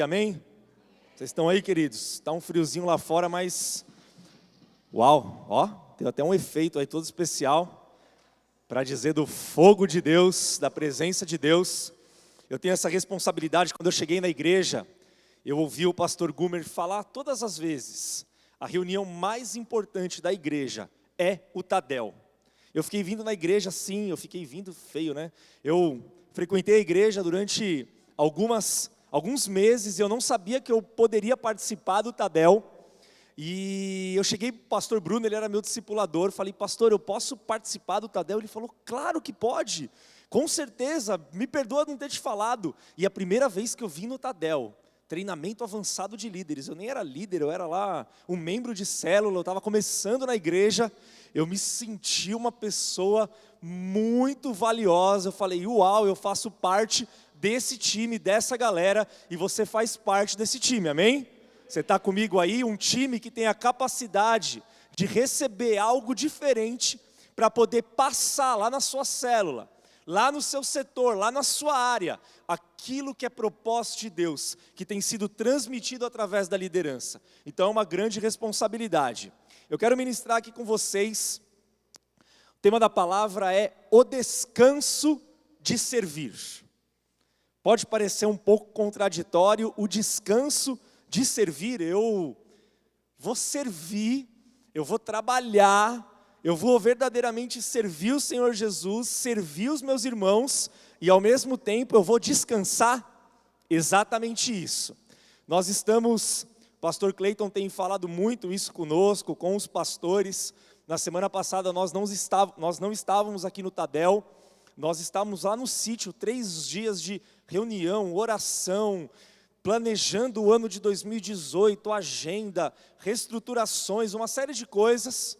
Amém? Vocês estão aí, queridos? Está um friozinho lá fora, mas... Uau, ó, tem até um efeito aí todo especial para dizer do fogo de Deus, da presença de Deus. Eu tenho essa responsabilidade. Quando eu cheguei na igreja, eu ouvi o pastor Gumer falar todas as vezes: a reunião mais importante da igreja é o Tadel. Eu fiquei vindo na igreja assim, eu fiquei vindo feio, né? Eu frequentei a igreja durante alguns meses, eu não sabia que eu poderia participar do Tadel. E eu cheguei para o pastor Bruno, ele era meu discipulador, falei: pastor, eu posso participar do Tadel? Ele falou: claro que pode, com certeza, me perdoa não ter te falado. E a primeira vez que eu vim no Tadel, treinamento avançado de líderes, eu nem era líder, eu era lá um membro de célula, eu estava começando na igreja, eu me senti uma pessoa muito valiosa. Eu falei: uau, eu faço parte desse time, dessa galera, e você faz parte desse time, amém? Você está comigo aí, um time que tem a capacidade de receber algo diferente para poder passar lá na sua célula, lá no seu setor, lá na sua área, aquilo que é propósito de Deus, que tem sido transmitido através da liderança. Então é uma grande responsabilidade. Eu quero ministrar aqui com vocês, o tema da palavra é o descanso de servir. Pode parecer um pouco contraditório, o descanso de servir. Eu vou servir, eu vou trabalhar, eu vou verdadeiramente servir o Senhor Jesus, servir os meus irmãos, e ao mesmo tempo eu vou descansar. Exatamente isso. Nós estamos, o pastor Cleiton tem falado muito isso conosco, com os pastores. Na semana passada nós não estávamos aqui no Tadel, nós estávamos lá no sítio, 3 dias de reunião, oração, planejando o ano de 2018, agenda, reestruturações, uma série de coisas.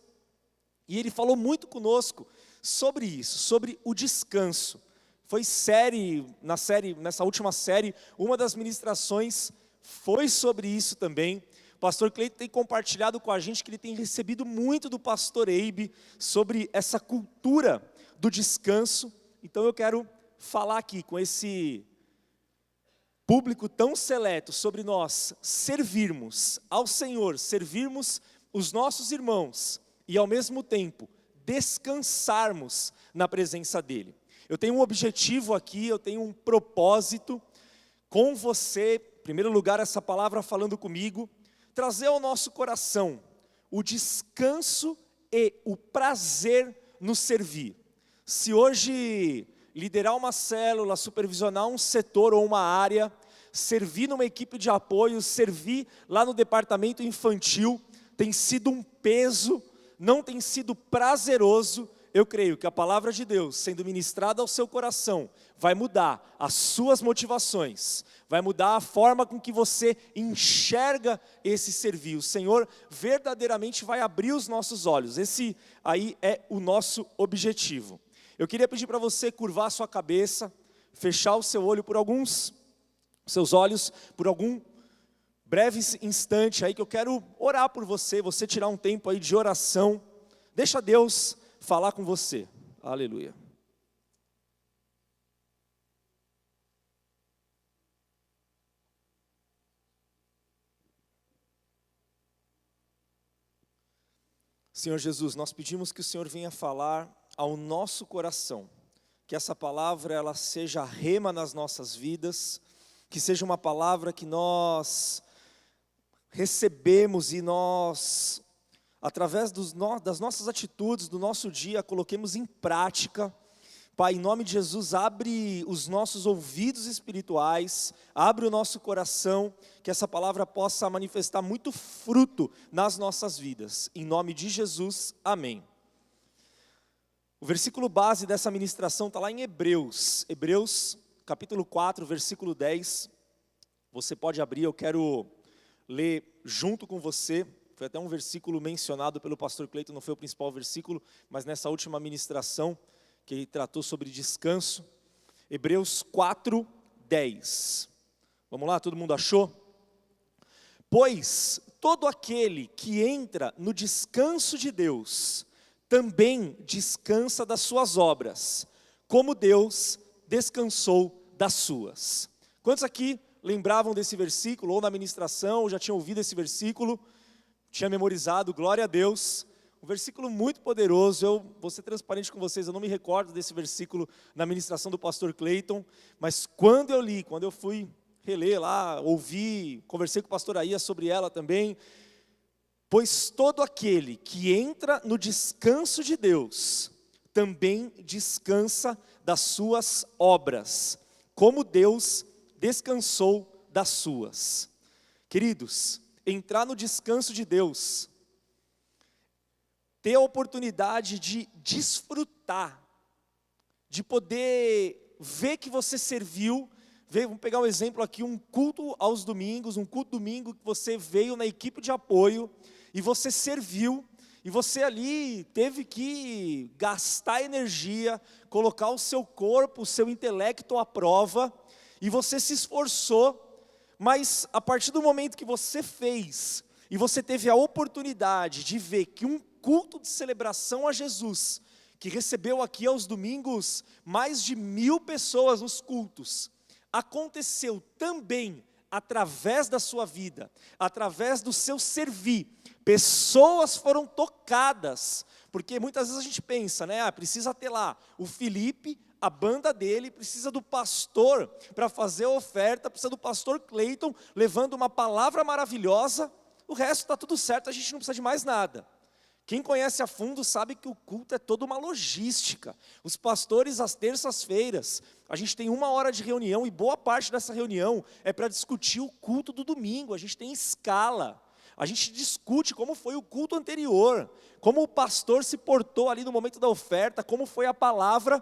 E ele falou muito conosco sobre isso, sobre o descanso. Foi nessa última série, uma das ministrações foi sobre isso também. O pastor Cleiton tem compartilhado com a gente que ele tem recebido muito do pastor Eibe sobre essa cultura do descanso. Então eu quero falar aqui com esse público tão seleto sobre nós servirmos ao Senhor, servirmos os nossos irmãos e ao mesmo tempo descansarmos na presença dEle. Eu tenho um objetivo aqui, eu tenho um propósito com você. Em primeiro lugar, essa palavra falando comigo, trazer ao nosso coração o descanso e o prazer no servir. Se hoje liderar uma célula, supervisionar um setor ou uma área, servir numa equipe de apoio, servir lá no departamento infantil, tem sido um peso, não tem sido prazeroso. Eu creio que a palavra de Deus, sendo ministrada ao seu coração, vai mudar as suas motivações, vai mudar a forma com que você enxerga esse servir. O Senhor verdadeiramente vai abrir os nossos olhos. Esse aí é o nosso objetivo. Eu queria pedir para você curvar a sua cabeça, fechar o seu olho por seus olhos por algum breve instante aí, que eu quero orar por você tirar um tempo aí de oração. Deixa Deus falar com você. Aleluia. Senhor Jesus, nós pedimos que o Senhor venha falar ao nosso coração, que essa palavra ela seja rema nas nossas vidas, que seja uma palavra que nós recebemos e nós, através das nossas atitudes, do nosso dia, coloquemos em prática. Pai, em nome de Jesus, abre os nossos ouvidos espirituais, abre o nosso coração, que essa palavra possa manifestar muito fruto nas nossas vidas. Em nome de Jesus, amém. O versículo base dessa ministração está lá em Hebreus, capítulo 4, versículo 10. Você pode abrir, eu quero ler junto com você. Foi até um versículo mencionado pelo pastor Cleiton, não foi o principal versículo, mas nessa última ministração, que ele tratou sobre descanso. Hebreus 4, 10. Vamos lá, todo mundo achou? Pois todo aquele que entra no descanso de Deus, também descansa das suas obras, como Deus descansou das suas. Quantos aqui lembravam desse versículo, ou na ministração, ou já tinham ouvido esse versículo, tinha memorizado, glória a Deus. Um versículo muito poderoso. Eu vou ser transparente com vocês, eu não me recordo desse versículo na ministração do pastor Cleiton, mas quando eu li, quando eu fui reler lá, ouvi, conversei com o pastor Aia sobre ela também. Pois todo aquele que entra no descanso de Deus, também descansa das suas obras, como Deus descansou das suas. Queridos, entrar no descanso de Deus, ter a oportunidade de desfrutar, de poder ver que você serviu. Vamos pegar um exemplo aqui, um culto aos domingos, um culto domingo que você veio na equipe de apoio e você serviu, e você ali teve que gastar energia, colocar o seu corpo, o seu intelecto à prova, e você se esforçou, mas a partir do momento que você fez, e você teve a oportunidade de ver que um culto de celebração a Jesus, que recebeu aqui aos domingos mais de 1000 pessoas nos cultos, aconteceu também através da sua vida, através do seu servir. Pessoas foram tocadas, porque muitas vezes a gente pensa, né? Precisa ter lá o Felipe, a banda dele, precisa do pastor para fazer a oferta, precisa do pastor Cleiton levando uma palavra maravilhosa, o resto está tudo certo, a gente não precisa de mais nada. Quem conhece a fundo sabe que o culto é toda uma logística. Os pastores, às terças-feiras, a gente tem 1 hora de reunião, e boa parte dessa reunião é para discutir o culto do domingo. A gente tem escala, a gente discute como foi o culto anterior, como o pastor se portou ali no momento da oferta, como foi a palavra.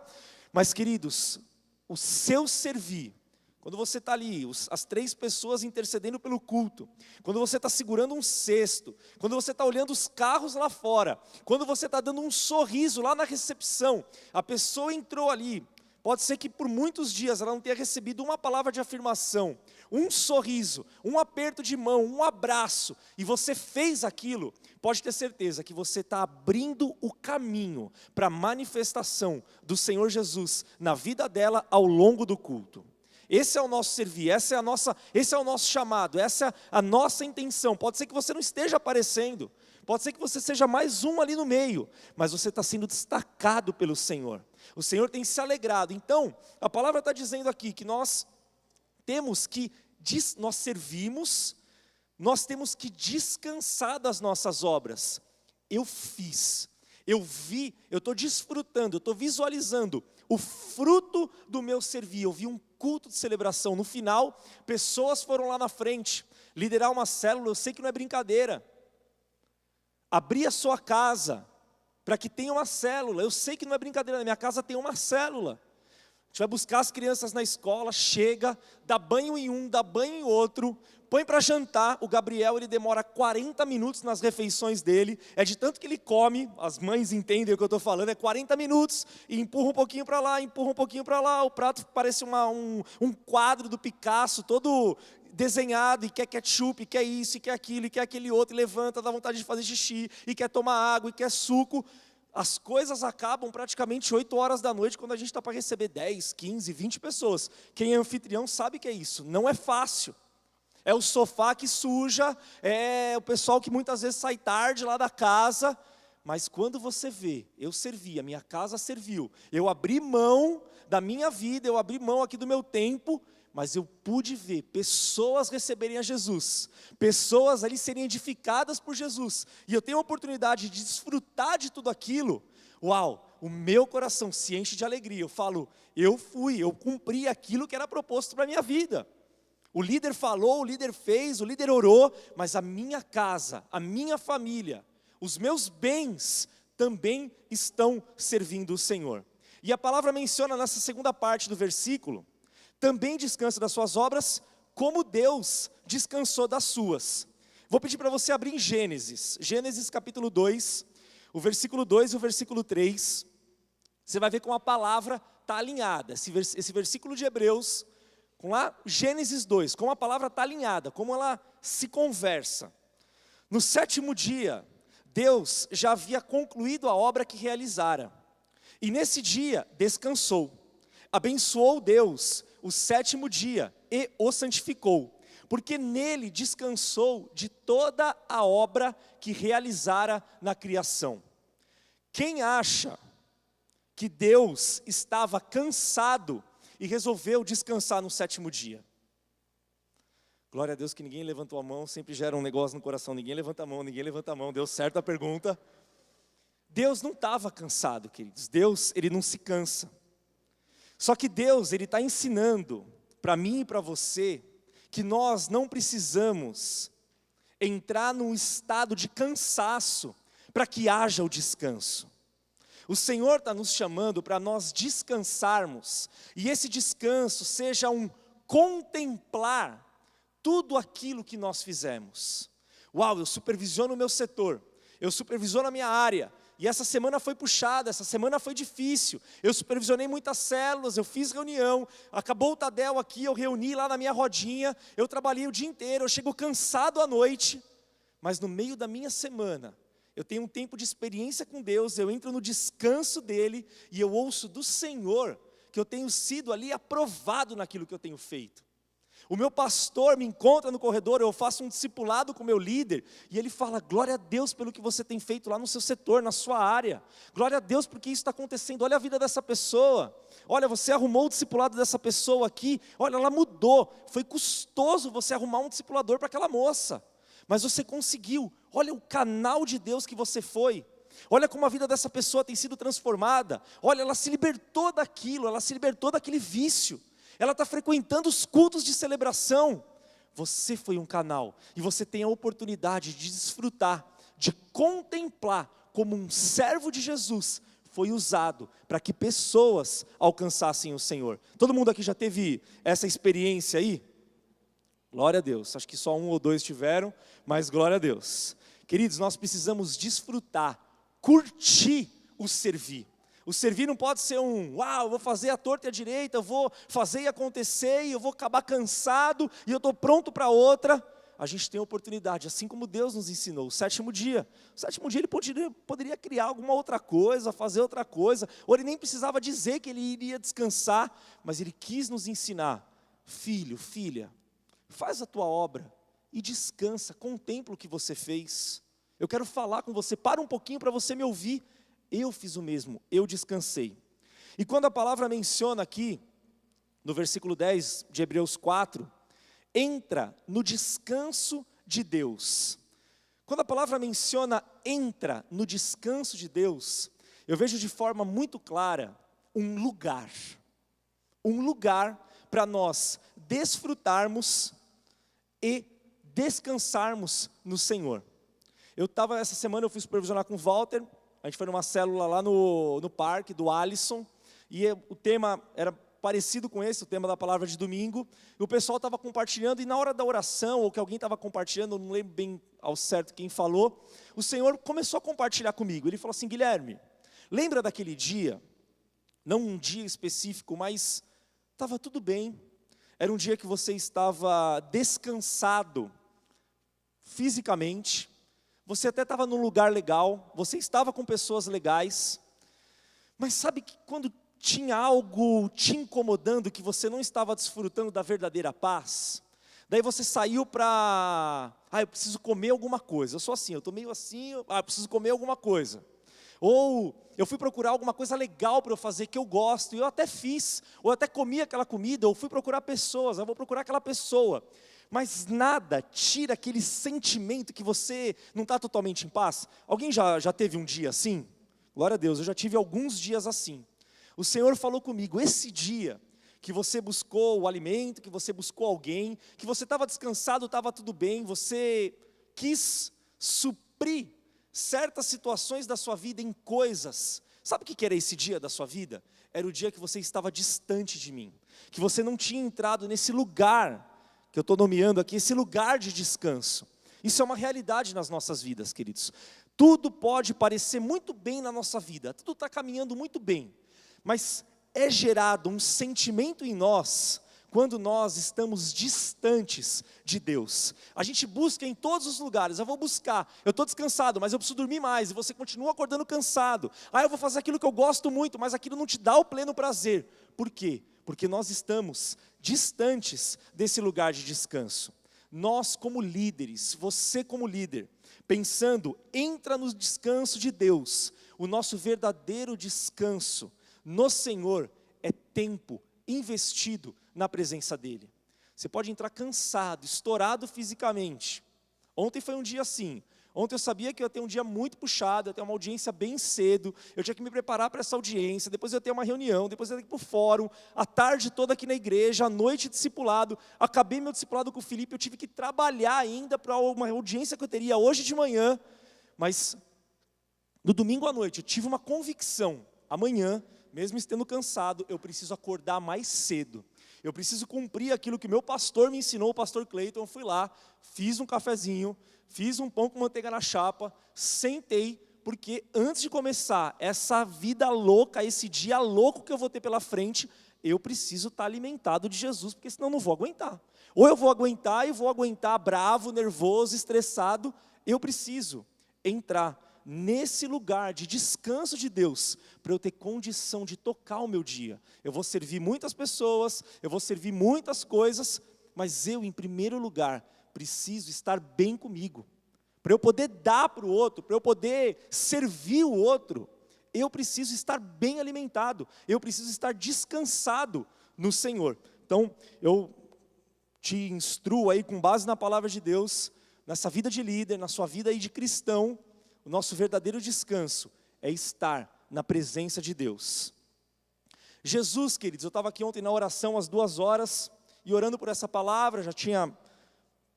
Mas, queridos, o seu servir, quando você está ali, as 3 pessoas intercedendo pelo culto, quando você está segurando um cesto, quando você está olhando os carros lá fora, quando você está dando um sorriso lá na recepção, a pessoa entrou ali, pode ser que por muitos dias ela não tenha recebido uma palavra de afirmação, um sorriso, um aperto de mão, um abraço, e você fez aquilo, pode ter certeza que você está abrindo o caminho para a manifestação do Senhor Jesus na vida dela ao longo do culto. Esse é o nosso servir, esse é o nosso chamado, essa é a nossa intenção. Pode ser que você não esteja aparecendo, pode ser que você seja mais um ali no meio, mas você está sendo destacado pelo Senhor. O Senhor tem se alegrado. Então, a palavra está dizendo aqui que nós servimos, nós temos que descansar das nossas obras. Eu fiz, eu vi, eu estou desfrutando, eu estou visualizando o fruto do meu servir. Eu vi um culto de celebração, no final, pessoas foram lá na frente, liderar uma célula, eu sei que não é brincadeira, abrir a sua casa, para que tenha uma célula, eu sei que não é brincadeira, na minha casa tem uma célula, a gente vai buscar as crianças na escola, chega, dá banho em um, dá banho em outro, põe para jantar. O Gabriel, ele demora 40 minutos nas refeições dele, é de tanto que ele come, as mães entendem o que eu estou falando, é 40 minutos, e empurra um pouquinho para lá, empurra um pouquinho para lá, o prato parece um quadro do Picasso, todo desenhado, e quer ketchup, e quer isso, e quer aquilo, e quer aquele outro, e levanta, dá vontade de fazer xixi, e quer tomar água, e quer suco. As coisas acabam praticamente 8 horas da noite, quando a gente está para receber 10, 15, 20 pessoas. Quem é anfitrião sabe que é isso, não é fácil. É o sofá que suja, é o pessoal que muitas vezes sai tarde lá da casa, mas quando você vê, eu servi, a minha casa serviu, eu abri mão da minha vida, eu abri mão aqui do meu tempo, mas eu pude ver pessoas receberem a Jesus, pessoas ali serem edificadas por Jesus, e eu tenho a oportunidade de desfrutar de tudo aquilo. Uau, o meu coração se enche de alegria. Eu falo, eu cumpri aquilo que era proposto para a minha vida. O líder falou, o líder fez, o líder orou, mas a minha casa, a minha família, os meus bens também estão servindo o Senhor. E a palavra menciona nessa segunda parte do versículo, também descansa das suas obras, como Deus descansou das suas. Vou pedir para você abrir em Gênesis capítulo 2, o versículo 2 e o versículo 3. Você vai ver como a palavra está alinhada. Esse versículo de Hebreus, com lá Gênesis 2, como a palavra está alinhada, como ela se conversa. No 7º dia, Deus já havia concluído a obra que realizara. E nesse dia, descansou. Abençoou Deus o sétimo dia e o santificou, porque nele descansou de toda a obra que realizara na criação. Quem acha que Deus estava cansado e resolveu descansar no sétimo dia? Glória a Deus que ninguém levantou a mão, sempre gera um negócio no coração, ninguém levanta a mão, deu certo a pergunta. Deus não estava cansado, queridos, Deus, Ele não se cansa. Só que Deus, Ele está ensinando para mim e para você, que nós não precisamos entrar num estado de cansaço, para que haja o descanso. O Senhor está nos chamando para nós descansarmos, e esse descanso seja um contemplar tudo aquilo que nós fizemos. Uau, eu supervisiono o meu setor, eu supervisiono a minha área, e essa semana foi puxada, essa semana foi difícil, eu supervisionei muitas células, eu fiz reunião, acabou o Tadel aqui, eu reuni lá na minha rodinha, eu trabalhei o dia inteiro, eu chego cansado à noite, mas no meio da minha semana, eu tenho um tempo de experiência com Deus, eu entro no descanso dEle, e eu ouço do Senhor, que eu tenho sido ali aprovado naquilo que eu tenho feito. O meu pastor me encontra no corredor, eu faço um discipulado com o meu líder, e ele fala, glória a Deus pelo que você tem feito lá no seu setor, na sua área, glória a Deus porque isso está acontecendo, olha a vida dessa pessoa, olha, você arrumou o discipulado dessa pessoa aqui, olha, ela mudou, foi custoso você arrumar um discipulador para aquela moça, mas você conseguiu, olha o canal de Deus que você foi, olha como a vida dessa pessoa tem sido transformada, olha, ela se libertou daquilo, ela se libertou daquele vício, ela está frequentando os cultos de celebração. Você foi um canal, e você tem a oportunidade de desfrutar, de contemplar como um servo de Jesus foi usado para que pessoas alcançassem o Senhor. Todo mundo aqui já teve essa experiência aí? Glória a Deus, acho que só um ou dois tiveram, mas glória a Deus. Queridos, nós precisamos desfrutar, curtir o servir. O servir não pode ser uau, eu vou fazer a torta e a direita, eu vou fazer e acontecer, e eu vou acabar cansado, e eu estou pronto para outra. A gente tem a oportunidade, assim como Deus nos ensinou, o sétimo dia ele poderia criar alguma outra coisa, fazer outra coisa, ou ele nem precisava dizer que ele iria descansar, mas ele quis nos ensinar, filho, filha, faz a tua obra e descansa, contempla o que você fez. Eu quero falar com você, para um pouquinho para você me ouvir. Eu fiz o mesmo, eu descansei. E quando a palavra menciona aqui, no versículo 10 de Hebreus 4, entra no descanso de Deus. Quando a palavra menciona entra no descanso de Deus, eu vejo de forma muito clara um lugar para nós desfrutarmos e descansarmos no Senhor. Essa semana eu fui supervisionar com o Walter, a gente foi numa célula lá no parque do Alisson, e o tema era parecido com esse, o tema da palavra de domingo, e o pessoal estava compartilhando, e na hora da oração, ou que alguém estava compartilhando, eu não lembro bem ao certo quem falou, o Senhor começou a compartilhar comigo, ele falou assim, Guilherme, lembra daquele dia, não um dia específico, mas estava tudo bem, era um dia que você estava descansado fisicamente, você até estava num lugar legal, você estava com pessoas legais, mas sabe que quando tinha algo te incomodando, que você não estava desfrutando da verdadeira paz, daí você saiu para, eu preciso comer alguma coisa, eu sou assim, eu estou meio assim, eu preciso comer alguma coisa, ou eu fui procurar alguma coisa legal para eu fazer, que eu gosto, e eu até fiz, ou até comi aquela comida, ou fui procurar pessoas, eu vou procurar aquela pessoa, mas nada tira aquele sentimento que você não está totalmente em paz. Alguém já teve um dia assim? Glória a Deus, eu já tive alguns dias assim. O Senhor falou comigo, esse dia que você buscou o alimento, que você buscou alguém, que você estava descansado, estava tudo bem, você quis suprir certas situações da sua vida em coisas. Sabe o que era esse dia da sua vida? Era o dia que você estava distante de mim, que você não tinha entrado nesse lugar que eu estou nomeando aqui, esse lugar de descanso. Isso é uma realidade nas nossas vidas, queridos. Tudo pode parecer muito bem na nossa vida, tudo está caminhando muito bem, mas é gerado um sentimento em nós, quando nós estamos distantes de Deus. A gente busca em todos os lugares, eu vou buscar, eu estou descansado, mas eu preciso dormir mais, e você continua acordando cansado. Eu vou fazer aquilo que eu gosto muito, mas aquilo não te dá o pleno prazer. Por quê? porque nós estamos distantes desse lugar de descanso. Nós como líderes, você como líder, pensando, entra no descanso de Deus. O nosso verdadeiro descanso no Senhor é tempo investido na presença dEle. Você pode entrar cansado, estourado fisicamente. Ontem foi um dia assim. Ontem eu sabia que eu ia ter um dia muito puxado, eu ia ter uma audiência bem cedo, eu tinha que me preparar para essa audiência, depois eu ia ter uma reunião, depois eu ia ter que ir para o fórum, a tarde toda aqui na igreja, à noite discipulado, acabei meu discipulado com o Felipe, eu tive que trabalhar ainda para uma audiência que eu teria hoje de manhã, mas no domingo à noite eu tive uma convicção, amanhã, mesmo estando cansado, eu preciso acordar mais cedo. Eu preciso cumprir aquilo que meu pastor me ensinou, o pastor Cleiton. Eu fui lá, fiz um cafezinho, fiz um pão com manteiga na chapa, sentei, porque antes de começar essa vida louca, esse dia louco que eu vou ter pela frente, eu preciso estar alimentado de Jesus, porque senão eu não vou aguentar. Ou eu vou aguentar e vou aguentar bravo, nervoso, estressado. Eu preciso entrar nesse lugar de descanso de Deus, para eu ter condição de tocar o meu dia. Eu vou servir muitas pessoas, eu vou servir muitas coisas, mas eu, em primeiro lugar, preciso estar bem comigo. Para eu poder dar para o outro, para eu poder servir o outro, eu preciso estar bem alimentado, eu preciso estar descansado no Senhor. Então, eu te instruo aí, com base na palavra de Deus, nessa vida de líder, na sua vida aí de cristão, o nosso verdadeiro descanso é estar na presença de Deus. Jesus, queridos, eu estava aqui ontem na oração às 2h e orando por essa palavra, já tinha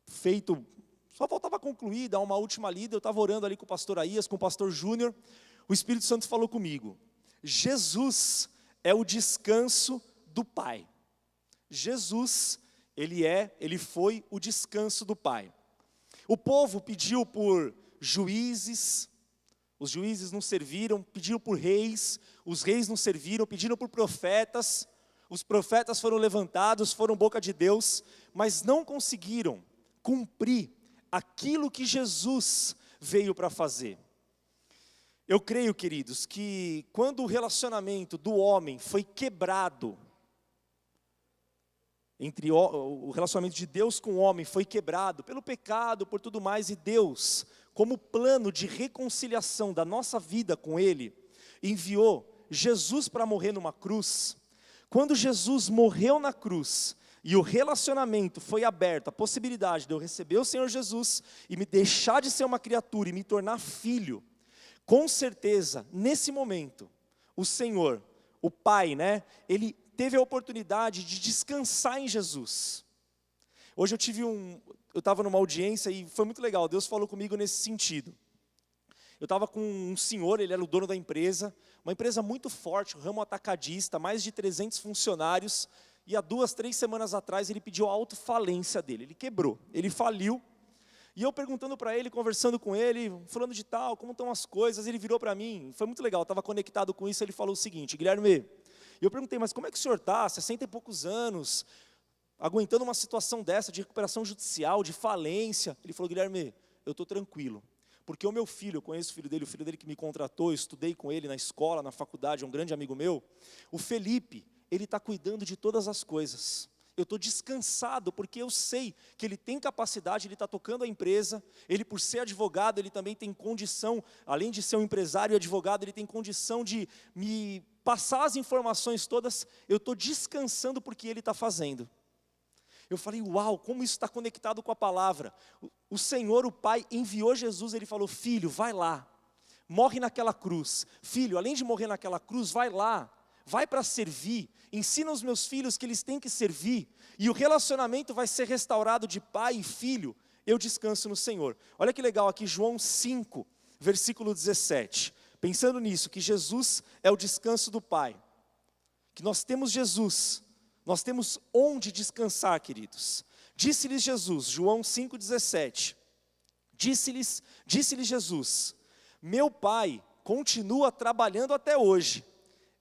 feito, só faltava concluir, dar uma última lida, eu estava orando ali com o pastor Aías, com o pastor Júnior, o Espírito Santo falou comigo, Jesus é o descanso do Pai. Jesus, ele foi o descanso do Pai. O povo pediu por juízes, os juízes não serviram, pediram por reis, os reis não serviram, pediram por profetas, os profetas foram levantados, foram boca de Deus, mas não conseguiram cumprir aquilo que Jesus veio para fazer. Eu creio, queridos, que quando o relacionamento do homem foi quebrado, entre o relacionamento de Deus com o homem foi quebrado pelo pecado, por tudo mais, e Deus, como plano de reconciliação da nossa vida com Ele, enviou Jesus para morrer numa cruz. Quando Jesus morreu na cruz, e o relacionamento foi aberto, a possibilidade de eu receber o Senhor Jesus, e me deixar de ser uma criatura, e me tornar filho, com certeza, nesse momento, o Senhor, o Pai, Ele teve a oportunidade de descansar em Jesus. Hoje eu estava numa audiência e foi muito legal, Deus falou comigo nesse sentido. Eu estava com um senhor, ele era o dono da empresa, uma empresa muito forte, ramo atacadista, mais de 300 funcionários, e há 2, 3 semanas atrás ele pediu a autofalência dele, ele quebrou, ele faliu, e eu perguntando para ele, conversando com ele, falando de tal, como estão as coisas, ele virou para mim, foi muito legal, eu estava conectado com isso, ele falou o seguinte: Guilherme, e eu perguntei, mas como é que o senhor está, 60 e poucos anos, aguentando uma situação dessa, de recuperação judicial, de falência? Ele falou: Guilherme, eu estou tranquilo, porque o meu filho, eu conheço o filho dele que me contratou, eu estudei com ele na escola, na faculdade, é um grande amigo meu, o Felipe, ele está cuidando de todas as coisas. Eu estou descansado, porque eu sei que ele tem capacidade, ele está tocando a empresa, ele por ser advogado, ele também tem condição, além de ser um empresário e advogado, ele tem condição de me passar as informações todas. Eu estou descansando porque ele está fazendo. Eu falei, uau, como isso está conectado com a palavra. O Senhor, o Pai, enviou Jesus, ele falou: filho, vai lá, morre naquela cruz. Filho, além de morrer naquela cruz, vai lá, vai para servir, ensina os meus filhos que eles têm que servir, e o relacionamento vai ser restaurado de pai e filho. Eu descanso no Senhor. Olha que legal aqui, João 5, versículo 17. Pensando nisso, que Jesus é o descanso do Pai, que nós temos Jesus, nós temos onde descansar, queridos. Disse-lhes Jesus, João 5,17, disse-lhes Jesus: meu Pai continua trabalhando até hoje,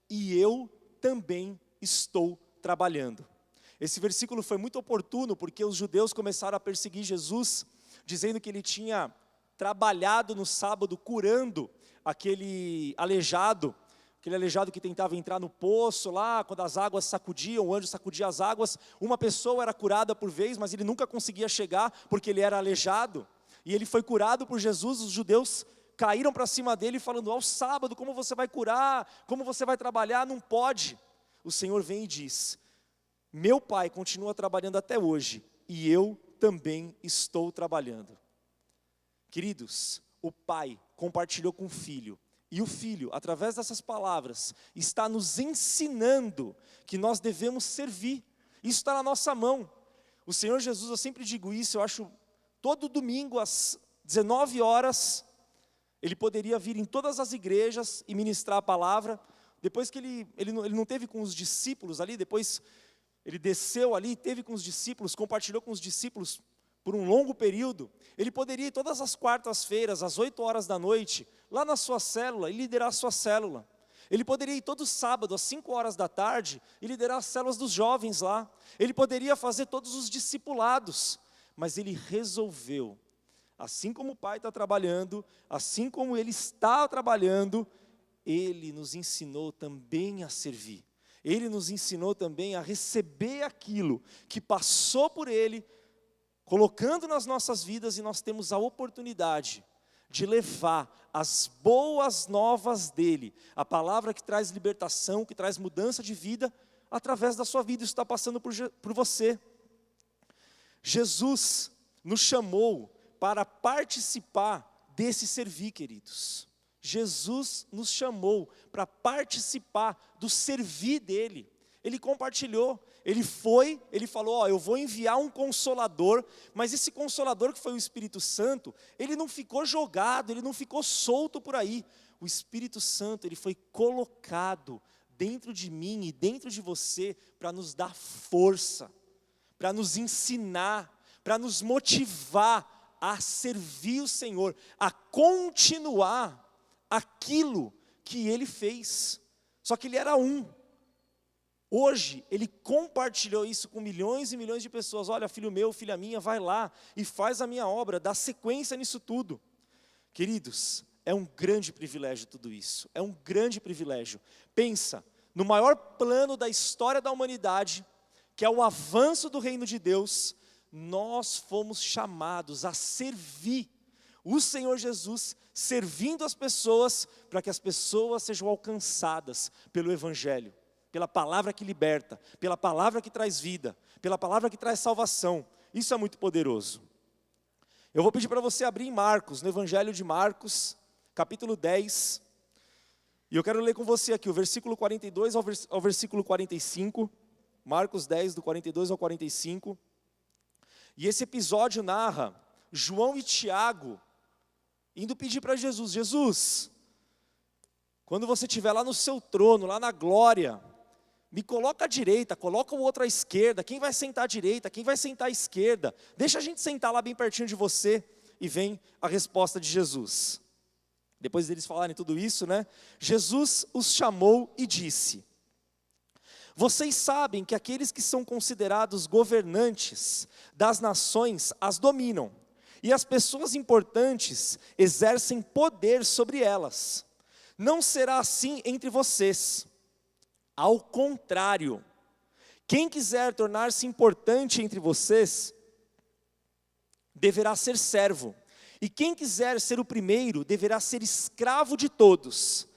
e eu também estou trabalhando. Esse versículo foi muito oportuno, porque os judeus começaram a perseguir Jesus, dizendo que ele tinha trabalhado no sábado, curando aquele aleijado, aquele aleijado que tentava entrar no poço lá, quando as águas sacudiam, o anjo sacudia as águas, uma pessoa era curada por vez, mas ele nunca conseguia chegar, porque ele era aleijado, e ele foi curado por Jesus. Os judeus caíram para cima dele, falando: ao sábado, como você vai curar, como você vai trabalhar? Não pode. O Senhor vem e diz: meu Pai continua trabalhando até hoje, e eu também estou trabalhando. Queridos, o Pai compartilhou com o Filho, e o Filho, através dessas palavras, está nos ensinando que nós devemos servir. Isso está na nossa mão. O Senhor Jesus, eu sempre digo isso, eu acho, todo domingo às 19 horas, Ele poderia vir em todas as igrejas e ministrar a palavra. Depois que ele não teve com os discípulos ali, depois ele desceu ali, teve com os discípulos, compartilhou com os discípulos por um longo período. Ele poderia ir todas as quartas-feiras, às 8 horas da noite, lá na sua célula, e liderar a sua célula. Ele poderia ir todo sábado, às 5 horas da tarde, e liderar as células dos jovens lá. Ele poderia fazer todos os discipulados, mas ele resolveu, assim como o Pai está trabalhando, assim como Ele está trabalhando, Ele nos ensinou também a servir. Ele nos ensinou também a receber aquilo que passou por Ele, colocando nas nossas vidas, e nós temos a oportunidade de levar as boas novas dEle, a palavra que traz libertação, que traz mudança de vida, através da sua vida. Isso está passando por você. Jesus nos chamou para participar desse servir, queridos. Jesus nos chamou para participar do servir dEle. Ele compartilhou, ele falou: eu vou enviar um Consolador, mas esse Consolador, que foi o Espírito Santo, ele não ficou jogado, ele não ficou solto por aí. O Espírito Santo, ele foi colocado dentro de mim e dentro de você, para nos dar força, para nos ensinar, para nos motivar a servir o Senhor, a continuar aquilo que Ele fez. Só que Ele era um. Hoje, Ele compartilhou isso com milhões e milhões de pessoas. Olha, filho meu, filha minha, vai lá e faz a minha obra, dá sequência nisso tudo. Queridos, é um grande privilégio tudo isso, é um grande privilégio. Pensa, no maior plano da história da humanidade, que é o avanço do reino de Deus, nós fomos chamados a servir o Senhor Jesus, servindo as pessoas, para que as pessoas sejam alcançadas pelo Evangelho, pela palavra que liberta, pela palavra que traz vida, pela palavra que traz salvação. Isso é muito poderoso. Eu vou pedir para você abrir em Marcos, no Evangelho de Marcos, capítulo 10, e eu quero ler com você aqui o versículo 42 ao versículo 45, Marcos 10, do 42 ao 45, e esse episódio narra João e Tiago indo pedir para Jesus: Jesus, quando você estiver lá no seu trono, lá na glória, me coloca à direita, coloca o outro à esquerda. Quem vai sentar à direita, quem vai sentar à esquerda? Deixa a gente sentar lá bem pertinho de você. E vem a resposta de Jesus. Depois deles falarem tudo isso, né? Jesus os chamou e disse: vocês sabem que aqueles que são considerados governantes das nações as dominam, e as pessoas importantes exercem poder sobre elas. Não será assim entre vocês. Ao contrário, quem quiser tornar-se importante entre vocês, deverá ser servo. E quem quiser ser o primeiro, deverá ser escravo de todos.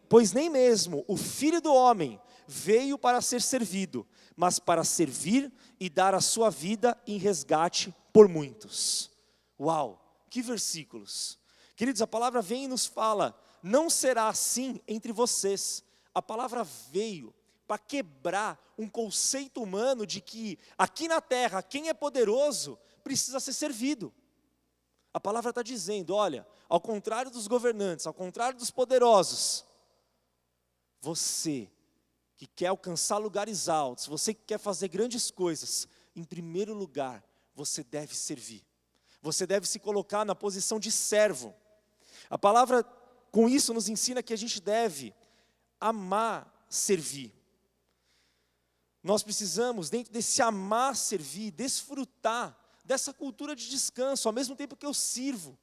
Pois nem mesmo o Filho do Homem veio para ser servido, mas para servir e dar a sua vida em resgate por muitos. Uau, que versículos. Queridos, a palavra vem e nos fala: não será assim entre vocês. A palavra veio para quebrar um conceito humano de que aqui na terra, quem é poderoso precisa ser servido. A palavra está dizendo: olha, ao contrário dos governantes, ao contrário dos poderosos, você que quer alcançar lugares altos, você que quer fazer grandes coisas, em primeiro lugar, você deve servir. Você deve se colocar na posição de servo. A palavra com isso nos ensina que a gente deve amar servir. Nós precisamos, dentro desse amar servir, desfrutar dessa cultura de descanso. Ao mesmo tempo que eu sirvo,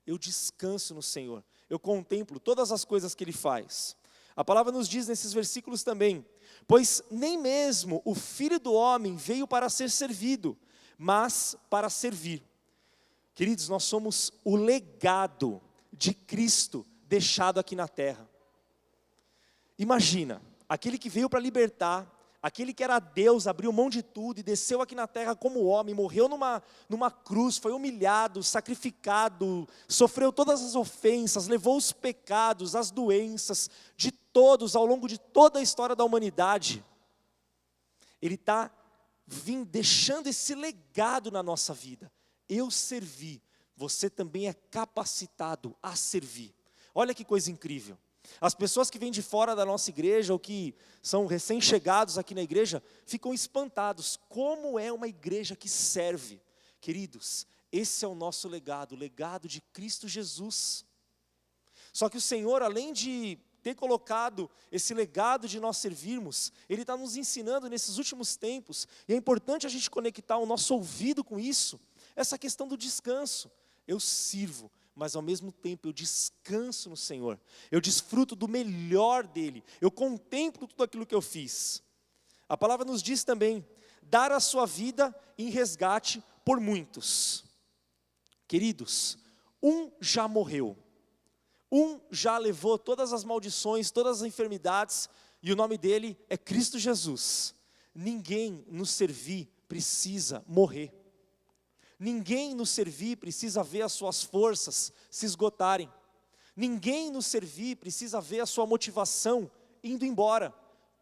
eu descanso no Senhor, eu contemplo todas as coisas que Ele faz. A palavra nos diz nesses versículos também: pois nem mesmo o Filho do Homem veio para ser servido, mas para servir. Queridos, nós somos o legado de Cristo deixado aqui na terra. Imagina, aquele que veio para libertar, aquele que era Deus, abriu mão de tudo e desceu aqui na terra como homem, morreu numa cruz, foi humilhado, sacrificado, sofreu todas as ofensas, levou os pecados, as doenças de todos ao longo de toda a história da humanidade. Ele está deixando esse legado na nossa vida. Eu servi, você também é capacitado a servir. Olha que coisa incrível. As pessoas que vêm de fora da nossa igreja, ou que são recém-chegados aqui na igreja, ficam espantados. Como é uma igreja que serve? Queridos, esse é o nosso legado, o legado de Cristo Jesus. Só que o Senhor, além de ter colocado esse legado de nós servirmos, Ele está nos ensinando nesses últimos tempos, e é importante a gente conectar o nosso ouvido com isso, essa questão do descanso. Eu sirvo, mas ao mesmo tempo eu descanso no Senhor, eu desfruto do melhor dEle, eu contemplo tudo aquilo que eu fiz. A palavra nos diz também, dar a sua vida em resgate por muitos. Queridos, um já morreu, um já levou todas as maldições, todas as enfermidades, e o nome dele é Cristo Jesus. Ninguém nos servir precisa morrer. Ninguém nos servir precisa ver as suas forças se esgotarem. Ninguém nos servir precisa ver a sua motivação indo embora.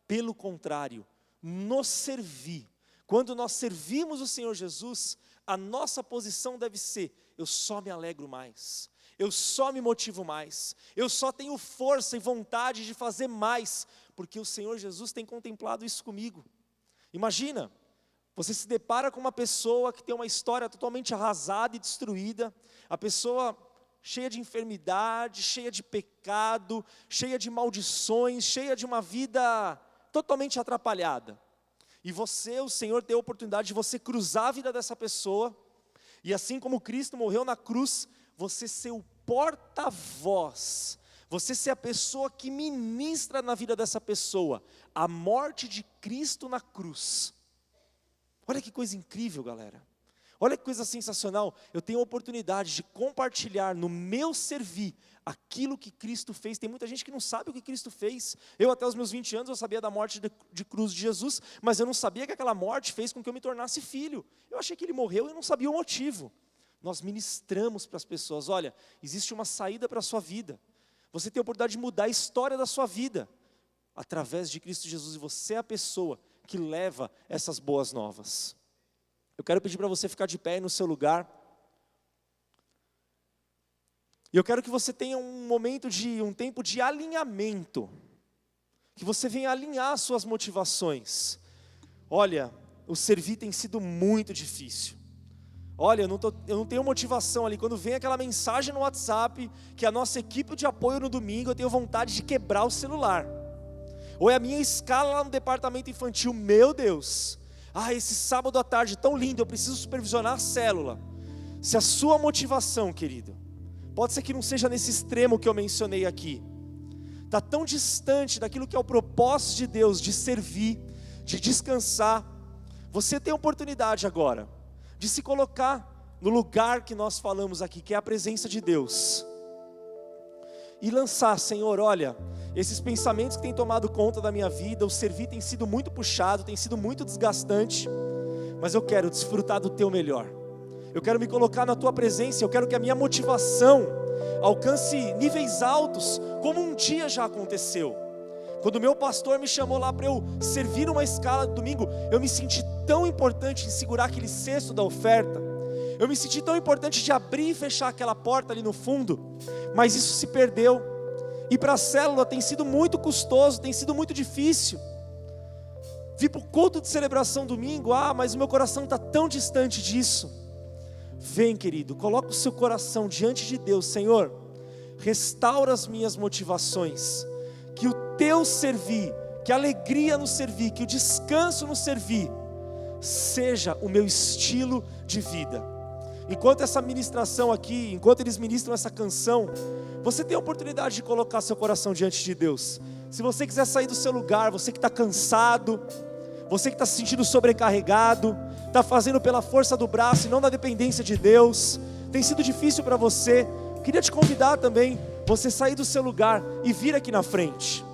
Pelo contrário, nos servir. Quando nós servimos o Senhor Jesus, a nossa posição deve ser: eu só me alegro mais, eu só me motivo mais, eu só tenho força e vontade de fazer mais, porque o Senhor Jesus tem contemplado isso comigo. Imagina, você se depara com uma pessoa que tem uma história totalmente arrasada e destruída, a pessoa cheia de enfermidade, cheia de pecado, cheia de maldições, cheia de uma vida totalmente atrapalhada. E você, o Senhor, tem a oportunidade de você cruzar a vida dessa pessoa, e assim como Cristo morreu na cruz, você ser o porta-voz, você ser a pessoa que ministra na vida dessa pessoa, a morte de Cristo na cruz. Olha que coisa incrível, galera. Olha que coisa sensacional. Eu tenho a oportunidade de compartilhar no meu servir aquilo que Cristo fez. Tem muita gente que não sabe o que Cristo fez. Eu até os meus 20 anos eu sabia da morte de cruz de Jesus, mas eu não sabia que aquela morte fez com que eu me tornasse filho. Eu achei que ele morreu e eu não sabia o motivo. Nós ministramos para as pessoas: olha, existe uma saída para a sua vida. Você tem a oportunidade de mudar a história da sua vida através de Cristo Jesus, e você é a pessoa que leva essas boas novas. Eu quero pedir para você ficar de pé aí no seu lugar. E eu quero que você tenha um tempo de alinhamento. Que você venha alinhar as suas motivações. Olha, o servir tem sido muito difícil. Olha, eu não tenho motivação ali. Quando vem aquela mensagem no WhatsApp, que é a nossa equipe de apoio no domingo, eu tenho vontade de quebrar o celular. Ou é a minha escala lá no departamento infantil, meu Deus, esse sábado à tarde tão lindo, eu preciso supervisionar a célula. Se a sua motivação, querido, pode ser que não seja nesse extremo que eu mencionei aqui, está tão distante daquilo que é o propósito de Deus, de servir, de descansar, você tem a oportunidade agora, de se colocar no lugar que nós falamos aqui, que é a presença de Deus, e lançar: Senhor, olha, esses pensamentos que têm tomado conta da minha vida, o servir tem sido muito puxado, tem sido muito desgastante, mas eu quero desfrutar do teu melhor, eu quero me colocar na tua presença, eu quero que a minha motivação alcance níveis altos, como um dia já aconteceu. Quando o meu pastor me chamou lá para eu servir uma escala de domingo, eu me senti tão importante em segurar aquele cesto da oferta, eu me senti tão importante de abrir e fechar aquela porta ali no fundo, mas isso se perdeu. E para a célula tem sido muito custoso, tem sido muito difícil. Vir para o culto de celebração domingo, mas o meu coração está tão distante disso. Vem, querido, coloca o seu coração diante de Deus: Senhor, restaura as minhas motivações, que o teu servir, que a alegria no servir, que o descanso no servir, seja o meu estilo de vida. Enquanto essa ministração aqui, enquanto eles ministram essa canção, você tem a oportunidade de colocar seu coração diante de Deus. Se você quiser sair do seu lugar, você que está cansado, você que está se sentindo sobrecarregado, está fazendo pela força do braço e não da dependência de Deus, tem sido difícil para você, queria te convidar também, você sair do seu lugar e vir aqui na frente.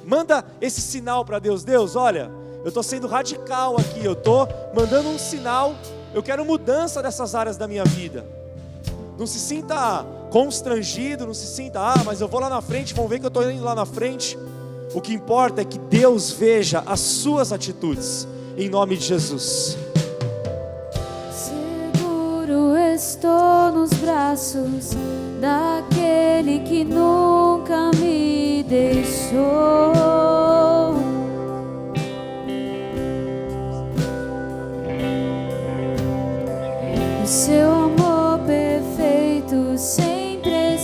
Manda esse sinal para Deus. Deus, olha, eu estou sendo radical aqui, eu estou mandando um sinal, eu quero mudança dessas áreas da minha vida. Não se sinta constrangido, não se sinta, mas eu vou lá na frente, vão ver que eu estou indo lá na frente. O que importa é que Deus veja as suas atitudes, em nome de Jesus. Seguro estou nos braços daquele que nunca me